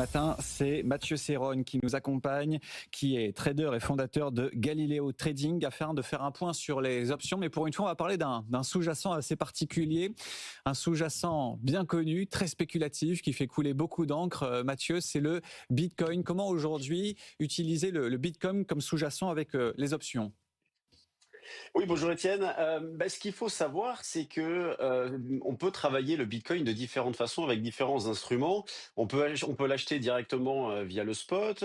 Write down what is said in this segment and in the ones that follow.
Matin, c'est Mathieu Serron qui nous accompagne, qui est trader et fondateur de Galileo Trading, afin de faire un point sur les options. Mais pour une fois, on va parler d'un sous-jacent assez particulier, un sous-jacent bien connu, très spéculatif, qui fait couler beaucoup d'encre. Mathieu, c'est le Bitcoin. Comment aujourd'hui utiliser le Bitcoin comme sous-jacent avec les options? Oui, bonjour Étienne. Ce qu'il faut savoir, c'est que on peut travailler le Bitcoin de différentes façons avec différents instruments. On peut l'acheter directement via le spot.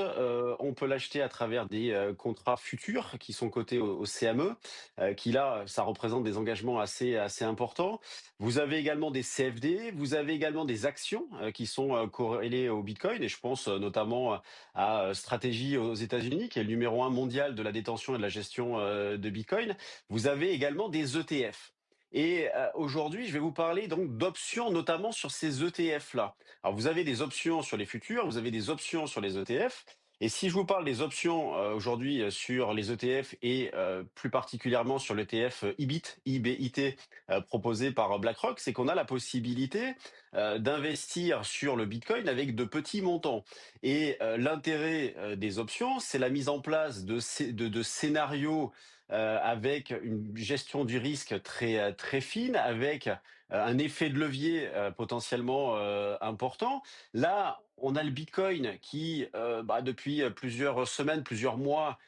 On peut l'acheter à travers des contrats futurs qui sont cotés au CME, qui là, ça représente des engagements assez importants. Vous avez également des CFD. Vous avez également des actions qui sont corrélées au Bitcoin. Et je pense notamment à Stratégie aux États-Unis, qui est le numéro un mondial de la détention et de la gestion de Bitcoin. Vous avez également des ETF. Et aujourd'hui, je vais vous parler donc d'options, notamment sur ces ETF-là. Alors, vous avez des options sur les futurs, vous avez des options sur les ETF. Et si je vous parle des options aujourd'hui sur les ETF et plus particulièrement sur l'ETF IBIT proposé par BlackRock, c'est qu'on a la possibilité d'investir sur le Bitcoin avec de petits montants. Et l'intérêt des options, c'est la mise en place de scénarios avec une gestion du risque très fine, avec un effet de levier potentiellement important. Là, on a le Bitcoin qui, depuis plusieurs semaines, plusieurs mois,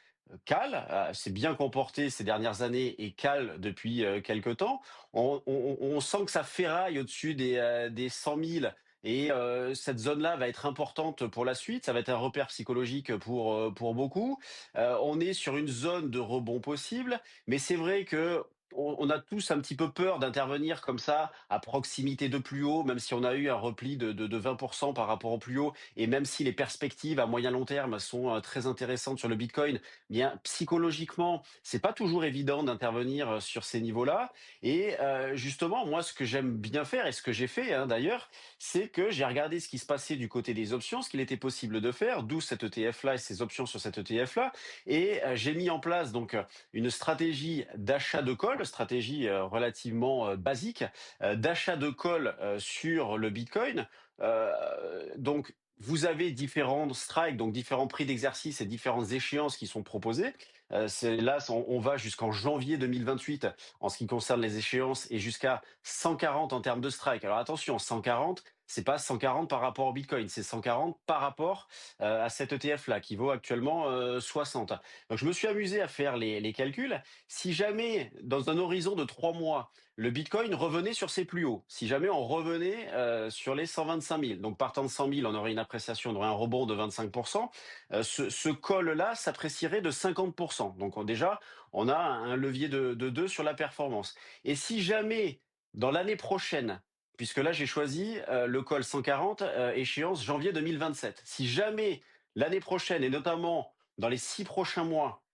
cale, s'est bien comporté ces dernières années et cale depuis quelque temps. On sent que ça ferraille au-dessus des 100 000 et cette zone-là va être importante pour la suite. Ça va être un repère psychologique pour beaucoup. On est sur une zone de rebond possible, mais c'est vrai que on a tous un petit peu peur d'intervenir comme ça à proximité de plus haut, même si on a eu un repli de 20% par rapport au plus haut, et même si les perspectives à moyen long terme sont très intéressantes sur le Bitcoin, bien psychologiquement, c'est pas toujours évident d'intervenir sur ces niveaux-là. Et justement, moi, ce que j'aime bien faire et ce que j'ai fait d'ailleurs, c'est que j'ai regardé ce qui se passait du côté des options, ce qu'il était possible de faire, d'où cet ETF-là et ces options sur cet ETF-là. Et j'ai mis en place donc une stratégie d'achat de call, stratégie relativement basique, d'achat de call sur le Bitcoin. Donc, vous avez différents strikes, donc différents prix d'exercice et différentes échéances qui sont proposées. Là, on va jusqu'en janvier 2028 en ce qui concerne les échéances et jusqu'à 140 en termes de strike. Alors attention, 140, c'est pas 140 par rapport au Bitcoin, c'est 140 par rapport à cet ETF-là qui vaut actuellement 60. Donc je me suis amusé à faire les calculs. Si jamais, dans un horizon de 3 mois, le Bitcoin revenait sur ses plus hauts, si jamais on revenait sur les 125 000, donc partant de 100 000, on aurait une appréciation, on aurait un rebond de 25%, ce call-là s'apprécierait de 50%. Donc déjà, on a un levier de 2 sur la performance. Et si jamais, dans l'année prochaine, puisque là j'ai choisi le call 140, échéance janvier 2027, si jamais l'année prochaine, et notamment dans les 6 prochains mois,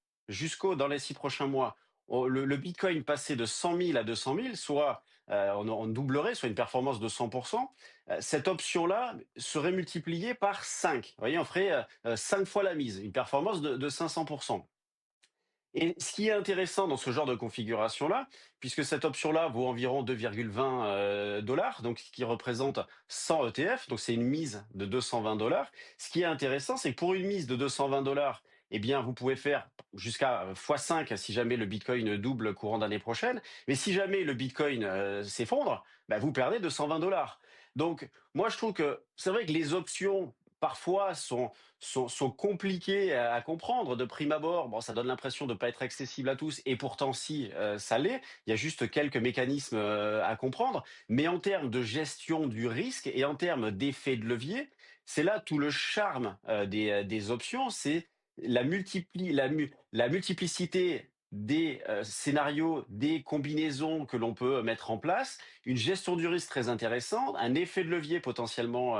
dans les 6 prochains mois, le Bitcoin passait de 100 000 à 200 000, soit on doublerait, soit une performance de 100%, cette option-là serait multipliée par 5. Vous voyez, on ferait 5 fois la mise, une performance de 500%. Et ce qui est intéressant dans ce genre de configuration-là, puisque cette option-là vaut environ 2,20 dollars, donc ce qui représente 100 ETF, donc c'est une mise de 220 dollars. Ce qui est intéressant, c'est que pour une mise de 220 dollars, eh bien, vous pouvez faire jusqu'à x5 si jamais le Bitcoin double courant d'année prochaine. Mais si jamais le Bitcoin s'effondre, bah, vous perdez 220 dollars. Donc, moi, je trouve que c'est vrai que les options parfois sont compliquées à comprendre de prime abord. Bon, ça donne l'impression de ne pas être accessible à tous, et pourtant si, ça l'est. Il y a juste quelques mécanismes à comprendre. Mais en termes de gestion du risque et en termes d'effet de levier, c'est là tout le charme des options, c'est la multiplicité des scénarios, des combinaisons que l'on peut mettre en place, une gestion du risque très intéressante, un effet de levier potentiellement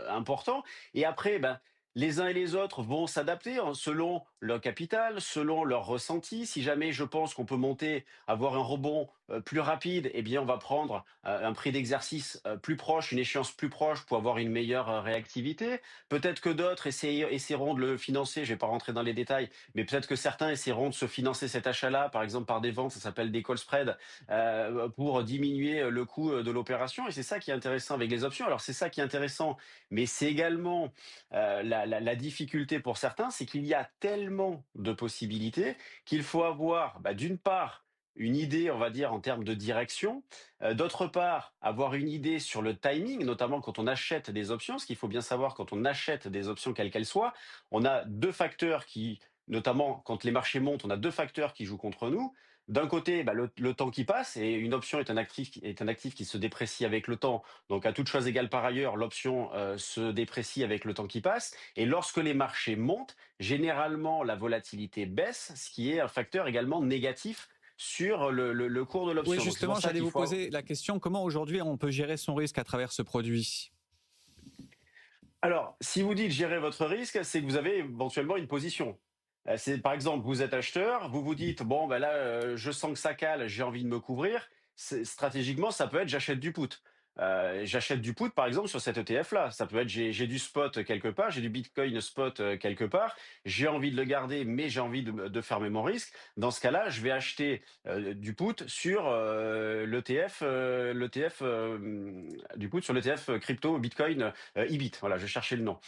important. Et après, ben, les uns et les autres vont s'adapter selon leur capital, selon leur ressenti. Si jamais je pense qu'on peut monter, avoir un rebond plus rapide, eh bien, on va prendre un prix d'exercice plus proche, une échéance plus proche pour avoir une meilleure réactivité. Peut-être que d'autres essaieront de le financer, je ne vais pas rentrer dans les détails, mais peut-être que certains essaieront de se financer cet achat-là, par exemple par des ventes, ça s'appelle des call spreads, pour diminuer le coût de l'opération. Et c'est ça qui est intéressant avec les options. Alors c'est ça qui est intéressant, mais c'est également la difficulté pour certains, c'est qu'il y a tellement de possibilités qu'il faut avoir, d'une part, une idée, on va dire, en termes de direction. D'autre part, avoir une idée sur le timing, notamment quand on achète des options. Ce qu'il faut bien savoir quand on achète des options, quelles qu'elles soient, on a deux facteurs qui, notamment quand les marchés montent, on a deux facteurs qui jouent contre nous. D'un côté, le temps qui passe, et une option est un actif qui se déprécie avec le temps. Donc, à toute chose égale par ailleurs, l'option se déprécie avec le temps qui passe. Et lorsque les marchés montent, généralement, la volatilité baisse, ce qui est un facteur également négatif sur le cours de Oui, l'option. Donc, c'est pour justement, ça j'allais qu'il vous faut. poser la question, comment aujourd'hui on peut gérer son risque à travers ce produit? Alors, si vous dites gérer votre risque, c'est que vous avez éventuellement une position. C'est par exemple, vous êtes acheteur, vous vous dites: «Bon, ben là, je sens que ça cale, j'ai envie de me couvrir». C'est stratégiquement, ça peut être: j'achète du put. J'achète du put, par exemple, sur cet ETF-là. Ça peut être: j'ai du spot quelque part, j'ai du bitcoin spot, quelque part, j'ai envie de le garder, mais j'ai envie de fermer mon risque. Dans ce cas-là, je vais acheter, du put sur, du put sur l'ETF crypto bitcoin, IBIT, voilà, je cherchais le nom.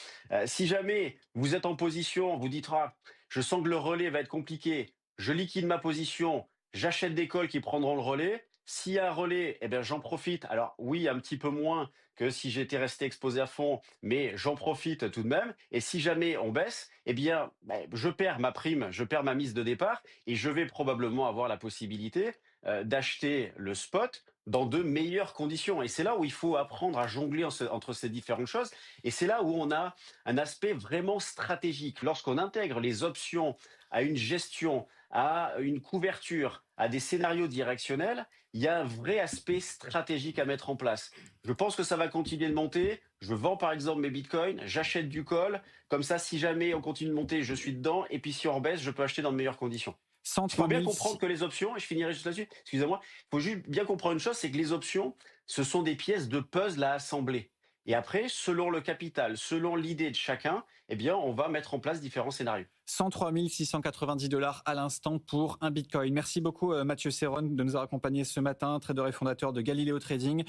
Si jamais vous êtes en position, vous dites: «Ah, je sens que le relais va être compliqué», je liquide ma position, j'achète des calls qui prendront le relais. S'il y a un relais, eh bien, j'en profite. Alors oui, un petit peu moins que si j'étais resté exposé à fond, mais j'en profite tout de même. Et si jamais on baisse, eh bien, je perds ma prime, je perds ma mise de départ et je vais probablement avoir la possibilité d'acheter le spot dans de meilleures conditions. Et c'est là où il faut apprendre à jongler entre ces différentes choses. Et c'est là où on a un aspect vraiment stratégique. Lorsqu'on intègre les options à une gestion, à une couverture, à des scénarios directionnels, il y a un vrai aspect stratégique à mettre en place. Je pense que ça va continuer de monter. Je vends par exemple mes bitcoins, j'achète du call. Comme ça, si jamais on continue de monter, je suis dedans. Et puis si on baisse, je peux acheter dans de meilleures conditions. Il faut 103 bien 000. comprendre que les options, et je finirai juste là-dessus, excusez-moi, il faut juste bien comprendre une chose, c'est que les options, ce sont des pièces de puzzle à assembler. Et après, selon le capital, selon l'idée de chacun, eh bien, on va mettre en place différents scénarios. 103 690 $ à l'instant pour un bitcoin. Merci beaucoup Mathieu Serron de nous avoir accompagnés ce matin, trader et fondateur de Galileo Trading.